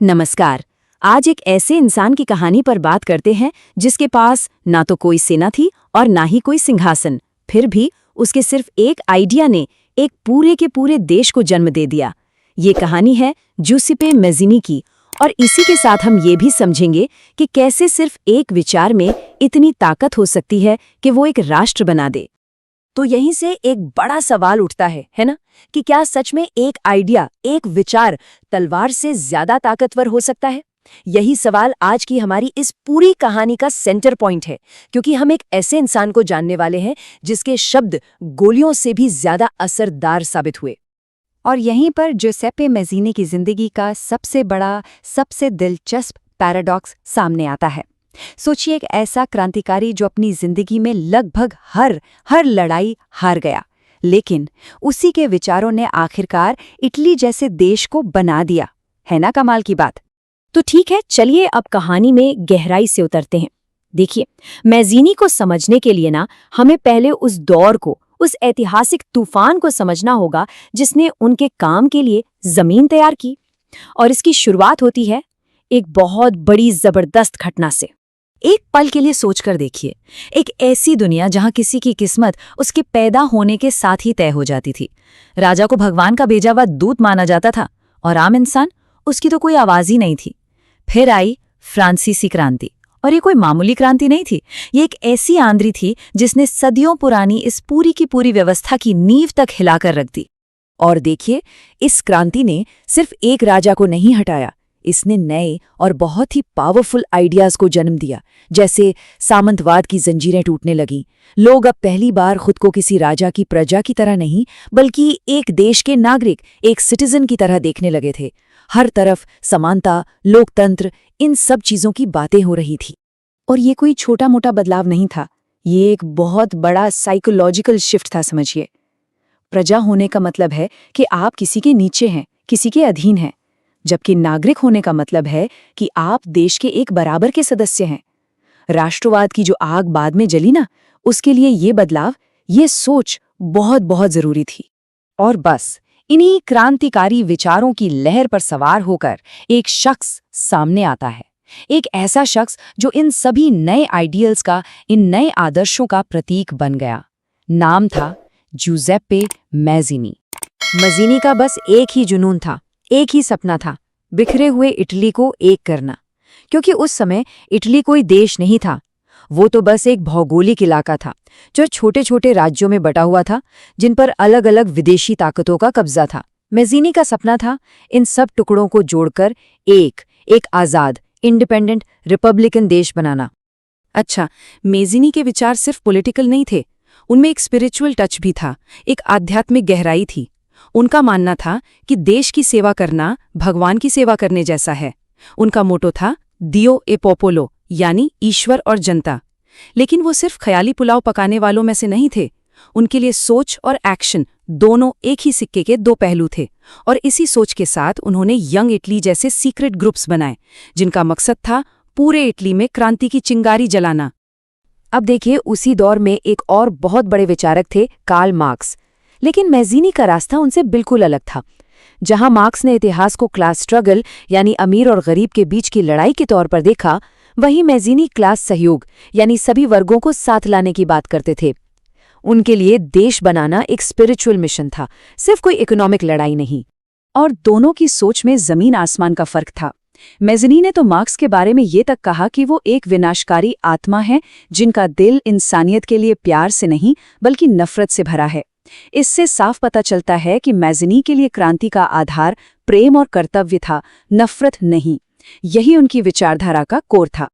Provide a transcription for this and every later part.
नमस्कार। आज एक ऐसे इंसान की कहानी पर बात करते हैं जिसके पास ना तो कोई सेना थी और ना ही कोई सिंहासन, फिर भी उसके सिर्फ एक आइडिया ने एक पूरे के पूरे देश को जन्म दे दिया। ये कहानी है जूसेप्पे मैज़ीनी की, और इसी के साथ हम ये भी समझेंगे कि कैसे सिर्फ एक विचार में इतनी ताकत हो सकती है कि वो एक राष्ट्र बना दे। तो यहीं से एक बड़ा सवाल उठता है ना, कि क्या सच में एक आइडिया, एक विचार तलवार से ज्यादा ताकतवर हो सकता है? यही सवाल आज की हमारी इस पूरी कहानी का सेंटर पॉइंट है, क्योंकि हम एक ऐसे इंसान को जानने वाले हैं जिसके शब्द गोलियों से भी ज्यादा असरदार साबित हुए। और यहीं पर जूसेप्पे मैज़ीनी की जिंदगी का सबसे बड़ा, सबसे दिलचस्प पैराडॉक्स सामने आता है। सोचिए, एक ऐसा क्रांतिकारी जो अपनी जिंदगी में लगभग हर लड़ाई हार गया, लेकिन उसी के विचारों ने आखिरकार इटली जैसे देश को बना दिया। है ना कमाल की बात? तो ठीक है, चलिए अब कहानी में गहराई से उतरते हैं। देखिए, मैज़ीनी को समझने के लिए ना हमें पहले उस दौर को, उस ऐतिहासिक तूफान को समझना होगा जिसने उनके काम के लिए जमीन तैयार की। और इसकी शुरुआत होती है एक बहुत बड़ी जबरदस्त घटना से। एक पल के लिए सोचकर देखिए, एक ऐसी दुनिया जहां किसी की किस्मत उसके पैदा होने के साथ ही तय हो जाती थी। राजा को भगवान का भेजा हुआ दूत माना जाता था, और आम इंसान, उसकी तो कोई आवाज ही नहीं थी। फिर आई फ्रांसीसी क्रांति, और ये कोई मामूली क्रांति नहीं थी। ये एक ऐसी आंधी थी जिसने सदियों पुरानी इस पूरी की पूरी व्यवस्था की नींव तक हिलाकर रख दी। और देखिए, इस क्रांति ने सिर्फ एक राजा को नहीं हटाया, इसने नए और बहुत ही पावरफुल आइडियाज को जन्म दिया। जैसे सामंतवाद की जंजीरें टूटने लगीं। लोग अब पहली बार खुद को किसी राजा की प्रजा की तरह नहीं, बल्कि एक देश के नागरिक, एक सिटीजन की तरह देखने लगे थे। हर तरफ समानता, लोकतंत्र, इन सब चीजों की बातें हो रही थी। और ये कोई छोटा मोटा बदलाव नहीं था, ये एक बहुत बड़ा साइकोलॉजिकल शिफ्ट था। समझिए, प्रजा होने का मतलब है कि आप किसी के नीचे हैं, किसी के अधीन हैं, जबकि नागरिक होने का मतलब है कि आप देश के एक बराबर के सदस्य हैं। राष्ट्रवाद की जो आग बाद में जली ना, उसके लिए ये बदलाव, ये सोच बहुत बहुत जरूरी थी। और बस इन्हीं क्रांतिकारी विचारों की लहर पर सवार होकर एक शख्स सामने आता है। एक ऐसा शख्स जो इन सभी नए आइडियल्स का, इन नए आदर्शों का प्रतीक बन गया। नाम था जूसेप्पे मैज़ीनी। मैज़ीनी का बस एक ही जुनून था, एक ही सपना था, बिखरे हुए इटली को एक करना। क्योंकि उस समय इटली कोई देश नहीं था, वो तो बस एक भौगोलिक इलाका था जो छोटे छोटे राज्यों में बटा हुआ था, जिन पर अलग अलग विदेशी ताकतों का कब्जा था। मैज़ीनी का सपना था इन सब टुकड़ों को जोड़कर एक आज़ाद, इंडिपेंडेंट, रिपब्लिकन देश बनाना। अच्छा, मैज़ीनी के विचार सिर्फ पॉलिटिकल नहीं थे, उनमें एक स्पिरिचुअल टच भी था, एक आध्यात्मिक गहराई थी। उनका मानना था कि देश की सेवा करना भगवान की सेवा करने जैसा है। उनका मोटो था दियो ए पोपोलो, यानी ईश्वर और जनता। लेकिन वो सिर्फ ख्याली पुलाव पकाने वालों में से नहीं थे। उनके लिए सोच और एक्शन दोनों एक ही सिक्के के दो पहलू थे। और इसी सोच के साथ उन्होंने यंग इटली जैसे सीक्रेट ग्रुप्स बनाए, जिनका मकसद था पूरे इटली में क्रांति की चिंगारी जलाना। अब देखिए, उसी दौर में एक और बहुत बड़े विचारक थे, कार्ल मार्क्स। लेकिन मैज़ीनी का रास्ता उनसे बिल्कुल अलग था। जहां मार्क्स ने इतिहास को क्लास स्ट्रगल, यानी अमीर और गरीब के बीच की लड़ाई के तौर पर देखा, वहीं मैज़ीनी क्लास सहयोग, यानी सभी वर्गों को साथ लाने की बात करते थे। उनके लिए देश बनाना एक स्पिरिचुअल मिशन था, सिर्फ कोई इकोनॉमिक लड़ाई नहीं। और दोनों की सोच में जमीन आसमान का फर्क था। मैज़ीनी ने तो मार्क्स के बारे में ये तक कहा कि वो एक विनाशकारी आत्मा है जिनका दिल इंसानियत के लिए प्यार से नहीं, बल्कि नफरत से भरा है। इससे साफ पता चलता है कि मैज़ीनी के लिए क्रांति का आधार प्रेम और कर्तव्य था, नफरत नहीं। यही उनकी विचारधारा का कोर था।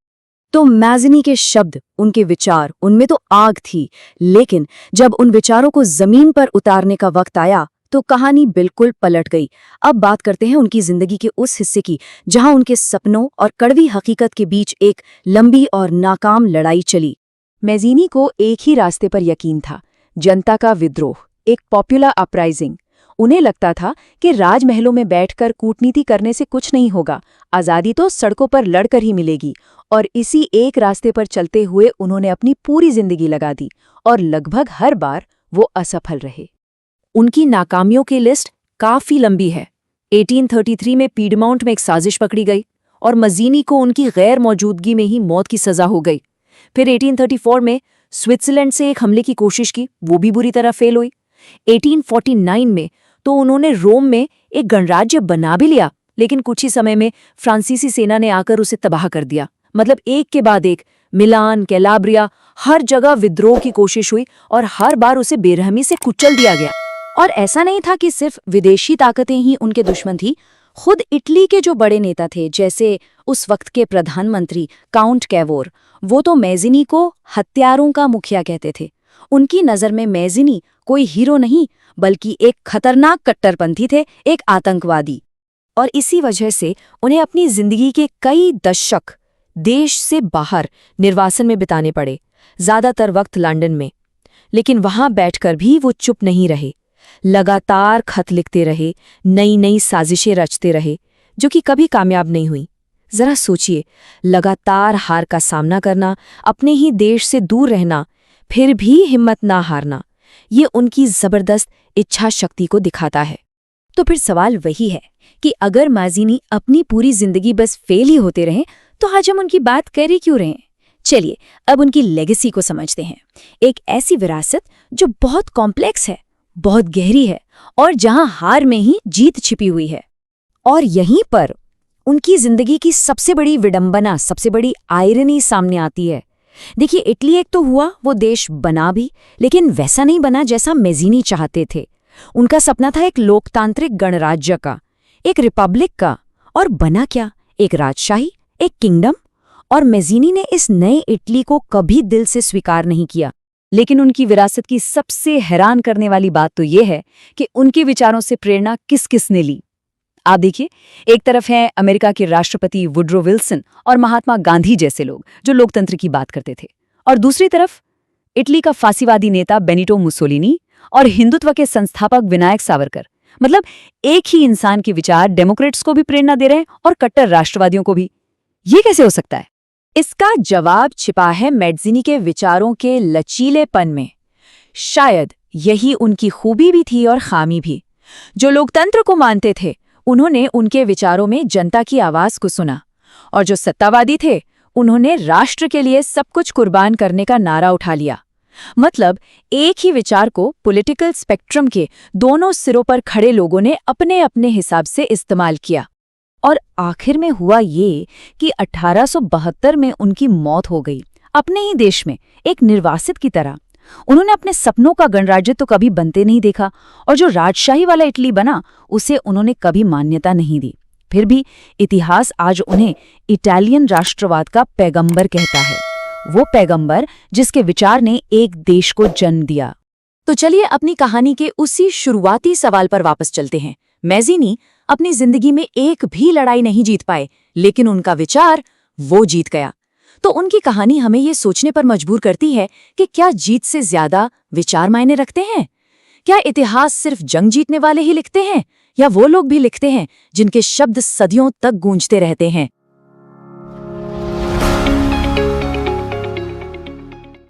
तो मैज़ीनी के शब्द, उनके विचार, उनमें तो आग थी। लेकिन जब उन विचारों को जमीन पर उतारने का वक्त आया, तो कहानी बिल्कुल पलट गई। अब बात करते हैं उनकी जिंदगी के उस हिस्से की जहां उनके सपनों और कड़वी हकीकत के बीच एक लंबी और नाकाम लड़ाई चली। मैज़ीनी को एक ही रास्ते पर यकीन था, जनता का विद्रोह, एक पॉपुलर अपराइजिंग। उन्हें लगता था कि राजमहलों में बैठकर कूटनीति करने से कुछ नहीं होगा, आज़ादी तो सड़कों पर लड़कर ही मिलेगी। और इसी एक रास्ते पर चलते हुए उन्होंने अपनी पूरी जिंदगी लगा दी, और लगभग हर बार वो असफल रहे। उनकी नाकामियों की लिस्ट काफी लंबी है। 1833 में पीडमाउंट में एक साजिश पकड़ी गई और मजीनी को उनकी गैर मौजूदगी में ही मौत की सजा हो गई। फिर 1834 में स्विट्जरलैंड से एक हमले की कोशिश की, वो भी बुरी तरह फेल हुई। 1849 में तो उन्होंने रोम में एक गणराज्य बना भी लिया, लेकिन कुछ ही समय में फ्रांसीसी सेना ने आकर उसे तबाह कर दिया। मतलब एक के बाद एक मिलान, कैलाब्रिया, हर जगह विद्रोह की कोशिश हुई और हर बार उसे बेरहमी से कुचल दिया गया। और ऐसा नहीं था कि सिर्फ विदेशी ताकतें ही उनके दुश्मन थी, खुद इटली के जो बड़े नेता थे, जैसे उस वक्त के प्रधानमंत्री काउंट कैवोर, वो तो मैज़िनी को हत्यारों का मुखिया कहते थे। उनकी नज़र में मैज़िनी कोई हीरो नहीं, बल्कि एक खतरनाक कट्टरपंथी थे, एक आतंकवादी। और इसी वजह से उन्हें अपनी जिंदगी के कई दशक देश से बाहर निर्वासन में बिताने पड़े, ज्यादातर वक्त लंदन में। लेकिन वहां बैठकर भी वो चुप नहीं रहे, लगातार खत लिखते रहे, नई नई साजिशें रचते रहे, जो कि कभी कामयाब नहीं हुई। जरा सोचिए, लगातार हार का सामना करना, अपने ही देश से दूर रहना, फिर भी हिम्मत ना हारना, ये उनकी जबरदस्त इच्छा शक्ति को दिखाता है। तो फिर सवाल वही है कि अगर माज़िनी अपनी पूरी जिंदगी बस फेल ही होते रहें, तो आज हम उनकी बात कर ही क्यों रहे हैं? चलिए अब उनकी लेगेसी को समझते हैं। एक ऐसी विरासत जो बहुत कॉम्प्लेक्स है, बहुत गहरी है और जहां हार में ही जीत छिपी हुई है। और यहीं पर उनकी जिंदगी की सबसे बड़ी विडंबना, सबसे बड़ी आयरनी सामने आती है। देखिए, इटली एक तो हुआ, वो देश बना भी, लेकिन वैसा नहीं बना जैसा मैज़िनी चाहते थे। उनका सपना था एक लोकतांत्रिक गणराज्य का, एक रिपब्लिक का, और बना क्या? एक राजशाही, एक किंगडम। और मैज़िनी ने इस नए इटली को कभी दिल से स्वीकार नहीं किया। लेकिन उनकी विरासत की सबसे हैरान करने वाली बात तो ये है कि उनके विचारों से प्रेरणा किस किस ने ली। आप देखिए, एक तरफ हैं अमेरिका के राष्ट्रपति वुड्रो विल्सन और महात्मा गांधी जैसे लोग जो लोकतंत्र की बात करते थे, और दूसरी तरफ इटली का फांसीवादी नेता बेनिटो मुसोलिनी और हिंदुत्व के संस्थापक विनायक सावरकर। मतलब एक ही इंसान के विचार डेमोक्रेट्स को भी प्रेरणा दे रहे हैं और कट्टर राष्ट्रवादियों को भी। ये कैसे हो सकता है? इसका जवाब छिपा है मैज़िनी के विचारों के लचीलेपन में। शायद यही उनकी खूबी भी थी और खामी भी। जो लोकतंत्र को मानते थे, उन्होंने उनके विचारों में जनता की आवाज को सुना, और जो सत्तावादी थे, उन्होंने राष्ट्र के लिए सब कुछ कुर्बान करने का नारा उठा लिया। मतलब एक ही विचार को पॉलिटिकल स्पेक्ट्रम के दोनों सिरों पर खड़े लोगों ने अपने अपने हिसाब से इस्तेमाल किया। और आखिर में हुआ ये कि 1872 में उनकी मौत हो गई, अपने ही देश में, एक निर्वासित की तरह। उन्होंने अपने सपनों का गणराज्य तो कभी बनते नहीं देखा, और जो राजशाही वाला इटली बना, उसे उन्होंने कभी मान्यता नहीं दी। फिर भी इतिहास आज उन्हें इटालियन राष्ट्रवाद का पैगंबर कहता है, वो पैगंबर जिसके विचार ने एक देश को जन्म दिया। तो चलिए अपनी कहानी के उसी शुरुआती सवाल पर वापस चलते हैं। मैज़िनी अपनी जिंदगी में एक भी लड़ाई नहीं जीत पाए, लेकिन उनका विचार वो जीत गया। तो उनकी कहानी हमें ये सोचने पर मजबूर करती है कि क्या जीत से ज्यादा विचार मायने रखते हैं? क्या इतिहास सिर्फ जंग जीतने वाले ही लिखते हैं, या वो लोग भी लिखते हैं जिनके शब्द सदियों तक गूंजते रहते हैं?